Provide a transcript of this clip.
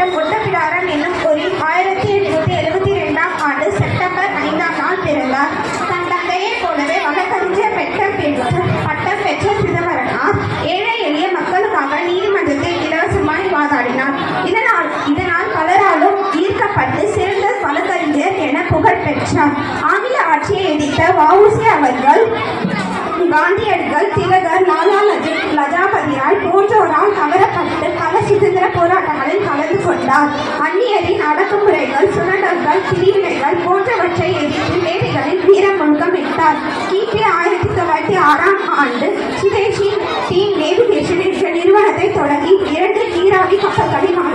இவர் ஒட்டப்பிடாரம் என்னும் ஊரில் 1872ஆம் ஆண்டு செப்டம்பர் 5ஆம் நாள் பிறந்தார். தன் தந்தையைப் போலவே வழக்கறிஞர் பட்டம் பெற்ற சிதம்பரனார் ஏழை எளிய மக்களுக்காக நீதிமன்றத்தில் இலவசமாய் வாதாடினார். இதனால் பலராலும் ஈர்க்கப்பட்டு சிறந்த வழக்கறிஞர் என புகழ் பெற்றார். ஆங்கில ஆட்சியை எதிர்த்த வ.உ.சி. அவர்கள் காந்தியடிகள், திலகர், லாலா லஜபதிராய் போன்றோரால் கவரப்பட்டு பல சுதந்திர போராட்டங்களில் கலந்து கொண்டார். அந்நியரின் அடக்குமுறைகள், சுரண்டல்கள், பிரிவினைகள் போன்றவற்றை எதிர்த்து மேடைகளில் வீரம் முழக்கமிட்டார். கிபி 1906ஆம் ஆண்டு சுதேசி டீம் நேவிகேஷன் என்ற நிறுவனத்தை தொடங்கி 2 நீராவி கப்பல்களில்